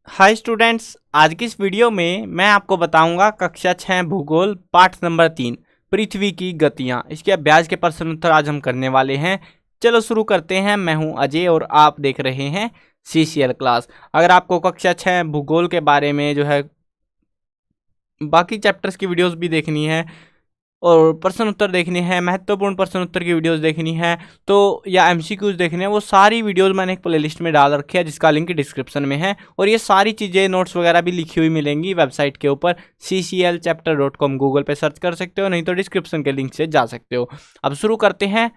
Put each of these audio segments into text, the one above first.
Hi students, आज की इस वीडियो में मैं आपको बताऊंगा कक्षा 6 भूगोल पाठ नंबर 3 पृथ्वी की गतियां। इसके अभ्यास के प्रश्न उत्तर आज हम करने वाले हैं। चलो शुरू करते हैं। मैं हूं अजय और आप देख रहे हैं CCL क्लास। अगर आपको कक्षा 6 भूगोल के बारे में जो है बाकी चैप्टर्स की वीडियोस भी देखनी है और प्रश्न उत्तर देखने हैं, महत्वपूर्ण प्रश्न उत्तर की वीडियोस देखनी है तो या MCQs देखने हैं, वो सारी वीडियोस मैंने एक प्लेलिस्ट में डाल रखी है जिसका लिंक डिस्क्रिप्शन में है। और ये सारी चीज़ें नोट्स वगैरह भी लिखी हुई मिलेंगी वेबसाइट के ऊपर cclchapter.com। गूगल पे सर्च कर सकते हो, नहीं तो डिस्क्रिप्शन के लिंक से जा सकते हो। अब शुरू करते हैं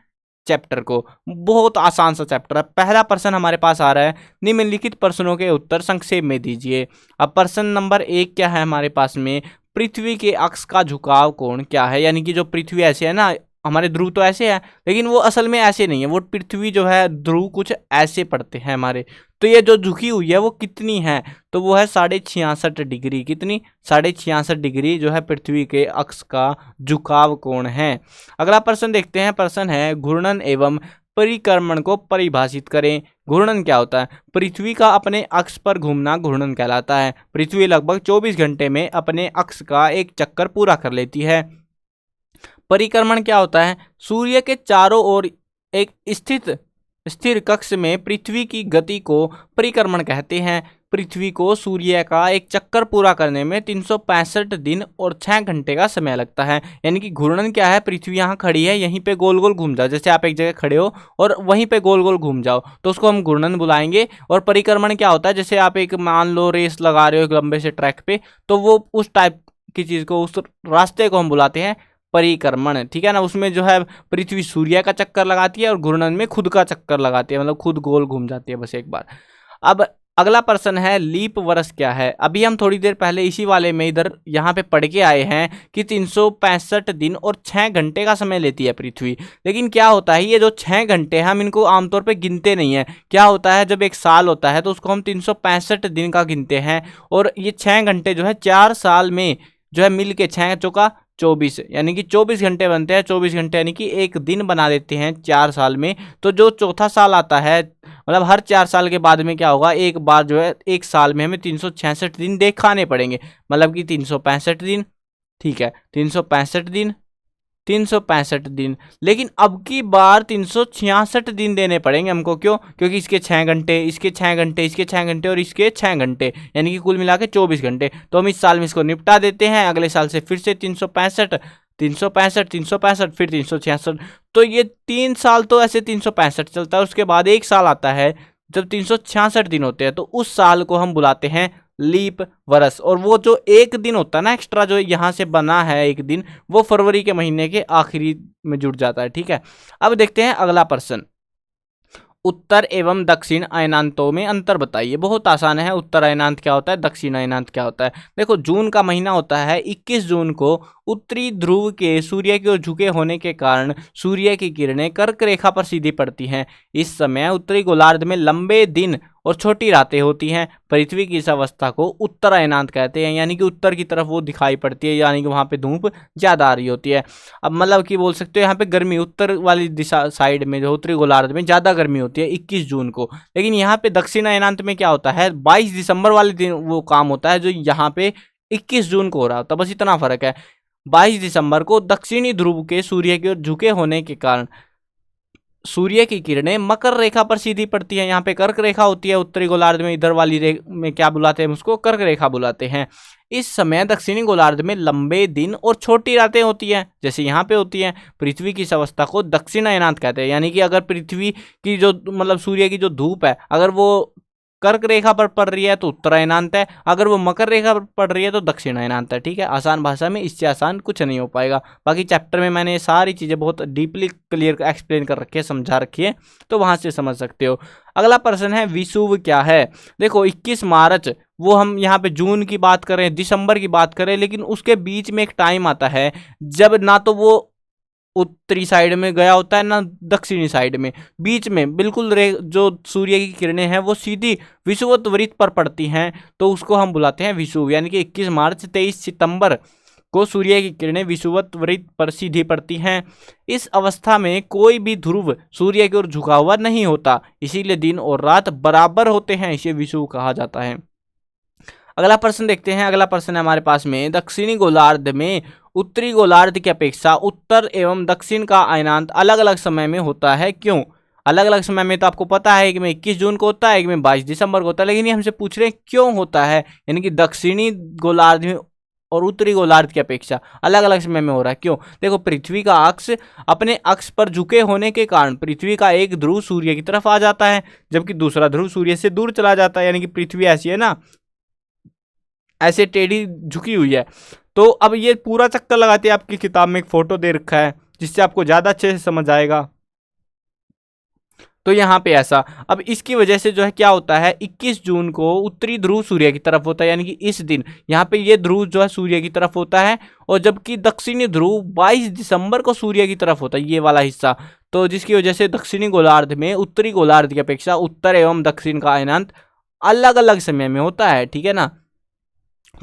चैप्टर को। बहुत आसान सा चैप्टर है। पहला प्रश्न हमारे पास आ रहा है, निम्नलिखित प्रश्नों के उत्तर संक्षेप में दीजिए। अब प्रश्न नंबर 1 क्या है हमारे पास में, पृथ्वी के अक्ष का झुकाव कोण क्या है। यानी कि जो पृथ्वी ऐसे है ना, हमारे ध्रुव तो ऐसे है लेकिन वो असल में ऐसे नहीं है। वो पृथ्वी जो है ध्रुव कुछ ऐसे पड़ते हैं हमारे, तो ये जो झुकी हुई है वो कितनी है, तो वो है 66.5 डिग्री। कितनी? 66.5 डिग्री जो है पृथ्वी के अक्ष का झुकाव कोण है। अगला प्रश्न देखते हैं। प्रश्न है, घूर्णन एवं परिक्रमण को परिभाषित करें। घूर्णन क्या होता है? पृथ्वी का अपने अक्ष पर घूमना घूर्णन कहलाता है। पृथ्वी लगभग 24 घंटे में अपने अक्ष का एक चक्कर पूरा कर लेती है। परिक्रमण क्या होता है? सूर्य के चारों ओर एक स्थिर कक्ष में पृथ्वी की गति को परिक्रमण कहते हैं। पृथ्वी को सूर्य का एक चक्कर पूरा करने में 365 दिन और 6 घंटे का समय लगता है। यानी कि घूर्णन क्या है? पृथ्वी यहाँ खड़ी है, यहीं पे गोल गोल घूम जाओ। जैसे आप एक जगह खड़े हो और वहीं पे गोल गोल घूम जाओ तो उसको हम घूर्णन बुलाएंगे। और परिक्रमण क्या होता है? जैसे आप एक मान लो रेस लगा रहे हो एक लंबे से ट्रैक पे, तो वो उस टाइप की चीज़ को, उस रास्ते को हम बुलाते हैं परिक्रमण। ठीक है ना। उसमें जो है पृथ्वी सूर्य का चक्कर लगाती है और घूर्णन में खुद का चक्कर लगाती है, मतलब खुद गोल घूम जाती है बस एक बार। अब अगला प्रश्न है, लीप वर्ष क्या है। अभी हम थोड़ी देर पहले इसी वाले में इधर यहाँ पे पढ़ के आए हैं कि 365 दिन और 6 घंटे का समय लेती है पृथ्वी। लेकिन क्या होता है, ये जो 6 घंटे हैं हम इनको आमतौर पे गिनते नहीं है। क्या होता है, जब एक साल होता है तो उसको हम 365 दिन का गिनते हैं और ये 6 घंटे जो है 4 साल में जो है मिल के 6 चौका 24, यानी कि 24 घंटे बनते हैं। 24 घंटे यानी कि एक दिन बना देते हैं 4 साल में। तो जो चौथा साल आता है, मतलब हर 4 साल के बाद में क्या होगा, एक बार जो है एक साल में हमें 366 दिन दिखाने पड़ेंगे, मतलब कि 365 दिन। ठीक है, 365 दिन, 365 दिन। लेकिन अब की बार 366 दिन देने पड़ेंगे हमको। क्यों? क्योंकि इसके 6 घंटे, इसके 6 घंटे, इसके 6 घंटे और इसके 6 घंटे, यानी कि कुल मिला के 24 घंटे। तो हम इस साल में इसको निपटा देते हैं। अगले साल से फिर से 365, 365, 365, फिर 366। तो ये 3 साल तो ऐसे 365 चलता है। उसके बाद एक साल आता है जब 366 दिन होते हैं, तो उस साल को हम बुलाते हैं लीप वर्ष। और वो जो एक दिन होता है ना एक्स्ट्रा, जो यहाँ से बना है एक दिन, वो फरवरी के महीने के आखिरी में जुड़ जाता है। ठीक है। अब देखते हैं अगला प्रश्न, उत्तर एवं दक्षिण अयनांतों में अंतर बताइए। बहुत आसान है। उत्तर अयनांत क्या होता है, दक्षिण अयनांत क्या होता है। देखो, जून का महीना होता है, 21 जून को उत्तरी ध्रुव के सूर्य की ओर झुके होने के कारण सूर्य की किरणें कर्क रेखा पर सीधी पड़ती हैं। इस समय उत्तरी गोलार्ध में लंबे दिन और छोटी रातें होती हैं। पृथ्वी की इस अवस्था को उत्तर अयनांत कहते हैं, यानी कि उत्तर की तरफ वो दिखाई पड़ती है, यानी कि वहाँ पे धूप ज़्यादा आ रही होती है। अब मतलब कि बोल सकते हो यहाँ पे गर्मी उत्तर वाली दिशा साइड में, जो उत्तरी गोलार्ध में ज़्यादा गर्मी होती है 21 जून को। लेकिन यहाँ पे दक्षिण अयनांत में क्या होता है, 22 दिसंबर वाले दिन वो काम होता है जो यहाँ पे 21 जून को हो रहा होता है। बस इतना फर्क है। 22 दिसंबर को दक्षिणी ध्रुव के सूर्य की ओर झुके होने के कारण सूर्य की किरणें मकर रेखा पर सीधी पड़ती है। यहाँ पे कर्क रेखा होती है उत्तरी गोलार्ध में, इधर वाली में क्या बुलाते हैं उसको, कर्क रेखा बुलाते हैं। इस समय दक्षिणी गोलार्ध में लंबे दिन और छोटी रातें होती हैं, जैसे यहाँ पे होती हैं। पृथ्वी की इस अवस्था को दक्षिण अयनांत कहते हैं, यानी कि अगर पृथ्वी की जो मतलब सूर्य की जो धूप है, अगर वो कर्क रेखा पर पड़ रही है तो उत्तर अयनांत है, अगर वो मकर रेखा पर पड़ रही है तो दक्षिण अयनांत है। ठीक है। आसान भाषा में, इससे आसान कुछ नहीं हो पाएगा। बाकी चैप्टर में मैंने सारी चीज़ें बहुत डीपली क्लियर एक्सप्लेन कर रखी है, समझा रखी है, तो वहाँ से समझ सकते हो। अगला प्रश्न है, विषुव क्या है। देखो, 21 मार्च, वो हम यहाँ पे जून की बात करें, दिसंबर की बात करें, लेकिन उसके बीच में एक टाइम आता है जब ना तो वो उत्तरी साइड में गया होता है ना दक्षिणी साइड में, बीच में बिल्कुल जो सूर्य की किरणें हैं वो सीधी विषुवत वृत्त पर पड़ती हैं, तो उसको हम बुलाते हैं विषुव। यानी कि 21 मार्च 23 सितंबर को सूर्य की किरणें विषुवत वृत्त पर सीधी पड़ती हैं। इस अवस्था में कोई भी ध्रुव सूर्य की ओर झुका हुआ नहीं होता, इसीलिए दिन और रात बराबर होते हैं, इसे विषुव कहा जाता है। अगला प्रश्न देखते हैं। अगला प्रश्न है हमारे पास में, दक्षिणी गोलार्ध में उत्तरी गोलार्ध की अपेक्षा उत्तर एवं दक्षिण का अयनांत अलग अलग समय में होता है, क्यों? अलग अलग समय में तो आपको पता है कि में 21 जून को होता है, एक में 22 दिसंबर को होता है, लेकिन ये हमसे पूछ रहे हैं क्यों होता है, यानी कि दक्षिणी गोलार्ध में और उत्तरी गोलार्ध की अपेक्षा अलग अलग समय में हो रहा है, क्यों? देखो, पृथ्वी का अक्ष अपने अक्ष पर झुके होने के कारण पृथ्वी का एक ध्रुव सूर्य की तरफ आ जाता है, जबकि दूसरा ध्रुव सूर्य से दूर चला जाता है, यानी कि पृथ्वी ऐसी है ना, ऐसे टेढ़ी झुकी हुई है। तो अब ये पूरा चक्कर लगाते हैं, आपकी किताब में एक फोटो दे रखा है जिससे आपको ज्यादा अच्छे से समझ आएगा। तो यहाँ पे ऐसा, अब इसकी वजह से जो है क्या होता है, 21 जून को उत्तरी ध्रुव सूर्य की तरफ होता है, यानी कि इस दिन यहाँ पे ये ध्रुव जो है सूर्य की तरफ होता है, और जबकि दक्षिणी ध्रुव 22 दिसंबर को सूर्य की तरफ होता है, ये वाला हिस्सा। तो जिसकी वजह से दक्षिणी गोलार्ध में उत्तरी गोलार्ध की अपेक्षा उत्तर एवं दक्षिण का अयनांत अलग अलग समय में होता है, ठीक है ना।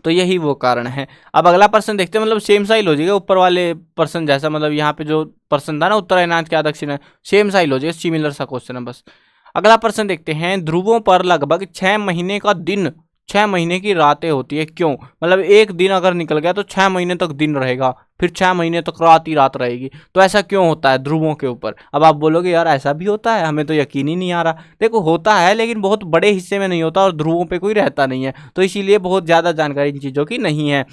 तो यही वो कारण है। अब अगला प्रश्न देखते हैं, मतलब सेम साइल हो जाएगा ऊपर वाले प्रश्न जैसा, मतलब यहाँ पे जो प्रश्न था ना उत्तर अयनांत क्या दक्षिण है, सेम साइल हो जाएगा, सिमिलर सा क्वेश्चन है बस। अगला प्रश्न देखते हैं, ध्रुवों पर लगभग 6 महीने का दिन 6 महीने की रातें होती है, क्यों? मतलब एक दिन अगर निकल गया तो 6 महीने तक दिन रहेगा, फिर 6 महीने तक रात ही रात रहेगी। तो ऐसा क्यों होता है ध्रुवों के ऊपर? अब आप बोलोगे यार ऐसा भी होता है, हमें तो यकीन ही नहीं आ रहा। देखो, होता है लेकिन बहुत बड़े हिस्से में नहीं होता, और ध्रुवों पे कोई रहता नहीं है, तो इसीलिए बहुत ज़्यादा जानकारी इन चीज़ों की नहीं है।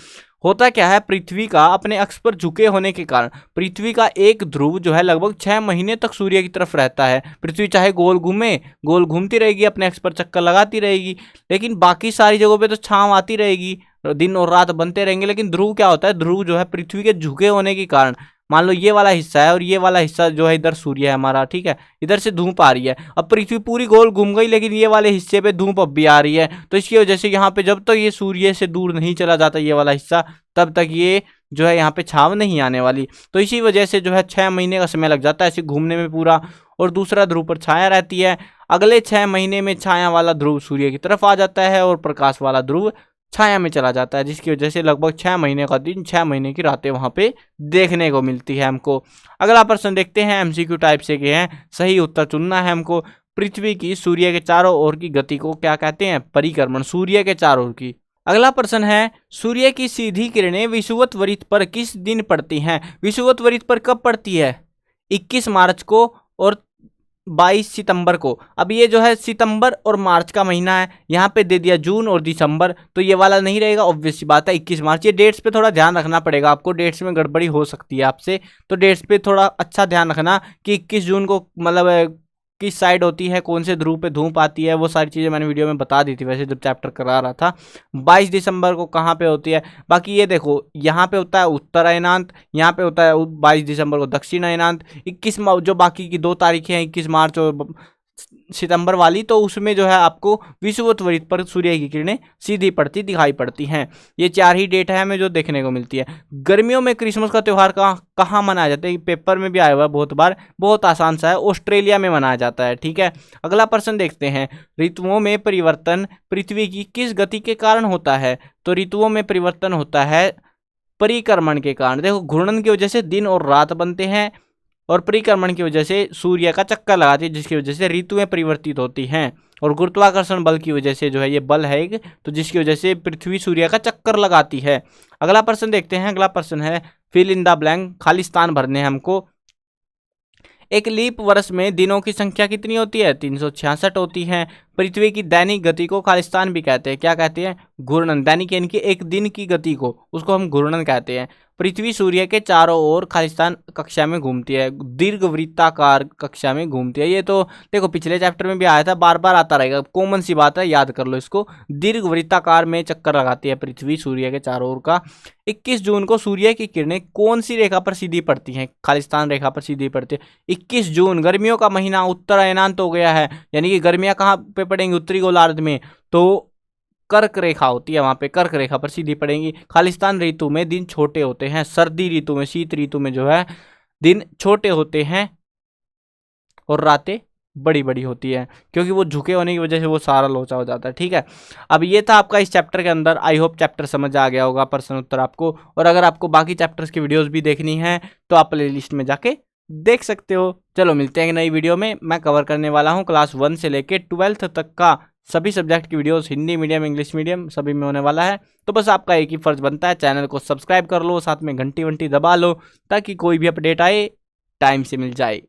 होता क्या है, पृथ्वी का अपने अक्ष पर झुके होने के कारण पृथ्वी का एक ध्रुव जो है लगभग 6 महीने तक सूर्य की तरफ रहता है। पृथ्वी चाहे गोल घूमे, गोल घूमती रहेगी, अपने अक्ष पर चक्कर लगाती रहेगी, लेकिन बाकी सारी जगहों पे तो छांव आती रहेगी, दिन और रात बनते रहेंगे। लेकिन ध्रुव क्या होता है, ध्रुव जो है पृथ्वी के झुके होने के कारण, मान लो ये वाला हिस्सा है और ये वाला हिस्सा जो है इधर सूर्य है हमारा, ठीक है, इधर से धूप आ रही है। अब पृथ्वी पूरी गोल घूम गई, लेकिन ये वाले हिस्से पे धूप अब भी आ रही है, तो इसकी वजह से यहाँ पे जब तक ये सूर्य से दूर नहीं चला जाता ये वाला हिस्सा, तब तक ये जो है यहाँ पे छाव नहीं आने वाली। तो इसी वजह से जो है 6 महीने का समय लग जाता है ऐसे घूमने में पूरा, और दूसरा ध्रुव पर छाया रहती है। अगले 6 महीने में छाया वाला ध्रुव सूर्य की तरफ आ जाता है और प्रकाश वाला ध्रुव छाया में चला जाता है, जिसकी वजह से लगभग 6 महीने का दिन 6 महीने की रातें वहां पे देखने को मिलती है हमको। अगला प्रश्न देखते हैं, एमसीक्यू टाइप से के हैं, सही उत्तर चुनना है हमको। पृथ्वी की सूर्य के चारों ओर की गति को क्या कहते हैं? परिक्रमण, सूर्य के चारों ओर की। अगला प्रश्न है, सूर्य की सीधी किरणें विषुवत वृत्त पर किस दिन पड़ती हैं? विषुवत वृत्त पर कब पड़ती है? 21 मार्च को और 22 सितंबर को। अब ये जो है सितंबर और मार्च का महीना है, यहाँ पे दे दिया जून और दिसंबर, तो ये वाला नहीं रहेगा, ऑब्वियस सी बात है 21 मार्च। ये डेट्स पे थोड़ा ध्यान रखना पड़ेगा आपको, डेट्स में गड़बड़ी हो सकती है आपसे, तो डेट्स पे थोड़ा अच्छा ध्यान रखना कि 21 जून को मतलब किस साइड होती है, कौन से ध्रुव पे धूप आती है, वो सारी चीज़ें मैंने वीडियो में बता दी थी वैसे जब चैप्टर करा रहा था। 22 दिसंबर को कहाँ पे होती है? बाकी ये देखो, यहाँ पे होता है उत्तर अयनांत, यहाँ पे होता है 22 दिसंबर को दक्षिण अयनांत। 21 जो बाकी की 2 तारीखें हैं 21 मार्च और सितंबर वाली, तो उसमें जो है आपको विषुवत वृत्त पर सूर्य की किरणें सीधी पड़ती दिखाई पड़ती हैं। ये 4 ही डेट है हमें जो देखने को मिलती है। गर्मियों में क्रिसमस का त्यौहार कहाँ मनाया जाता है? पेपर में भी आया हुआ है बहुत बार, बहुत आसान सा है, ऑस्ट्रेलिया में मनाया जाता है, ठीक है। अगला प्रश्न देखते हैं, ऋतुओं में परिवर्तन पृथ्वी की किस गति के कारण होता है? तो ऋतुओं में परिवर्तन होता है परिक्रमण के कारण। देखो, घूर्णन की वजह से दिन और रात बनते हैं, और परिक्रमण की वजह से सूर्य का चक्कर लगाती है, जिसकी वजह से ऋतुएं परिवर्तित होती हैं, और गुरुत्वाकर्षण बल की वजह से जो है ये बल है एक, तो जिसकी वजह से पृथ्वी सूर्य का चक्कर लगाती है। अगला प्रश्न देखते हैं। अगला प्रश्न है, फिल इन द ब्लैंक, खाली स्थान भरने हैं हमको। एक लीप वर्ष में दिनों की संख्या कितनी होती है? 366 होती है। पृथ्वी की दैनिक गति को खालिस्तान भी कहते हैं। क्या कहते हैं? घूर्णन। दैनिक यानी कि एक दिन की गति को, उसको हम घूर्णन कहते हैं। पृथ्वी सूर्य के चारों ओर खालिस्तान कक्षा में घूमती है, दीर्घवृत्ताकार कक्षा में घूमती है। ये तो देखो पिछले चैप्टर में भी आया था, बार बार आता रहेगा, कॉमन सी बात है, याद कर लो इसको। दीर्घवृत्ताकार में चक्कर लगाती है पृथ्वी सूर्य के चारों ओर का। 21 जून को सूर्य की किरणें कौन सी रेखा पर सीधी पड़ती हैं? खालिस्तान रेखा पर सीधी पड़ती है। 21 जून गर्मियों का महीना, उत्तर अयनांत हो गया है, यानी कि गर्मियां कहाँ पे पड़ेंगी? उत्तरी गोलार्ध में, तो कर्क रेखा होती है, वहां पे कर्क रेखा पर सीधी पड़ेंगी। खालिस्तान ऋतु में दिन छोटे होते हैं, सर्दी ऋतु में, शीत ऋतु में जो है दिन छोटे होते हैं और रातें बड़ी बड़ी होती है, क्योंकि वो झुके होने की वजह से वो सारा लोचा हो जाता है, ठीक है। अब ये था आपका इस चैप्टर के अंदर। आई होप चैप्टर समझ आ गया होगा, प्रश्न उत्तर आपको। और अगर आपको बाकी चैप्टर्स की वीडियोस भी देखनी है तो आप प्ले लिस्ट में जाके देख सकते हो। चलो मिलते हैं नई वीडियो में। मैं कवर करने वाला हूँ क्लास 1 से लेके 12th तक का सभी सब्जेक्ट की videos, Hindi medium, English medium सभी में होने वाला है। तो बस आपका एक ही फर्ज बनता है, चैनल को सब्सक्राइब कर लो, साथ में घंटी वंटी दबा लो ताकि कोई भी अपडेट आए टाइम से मिल जाए।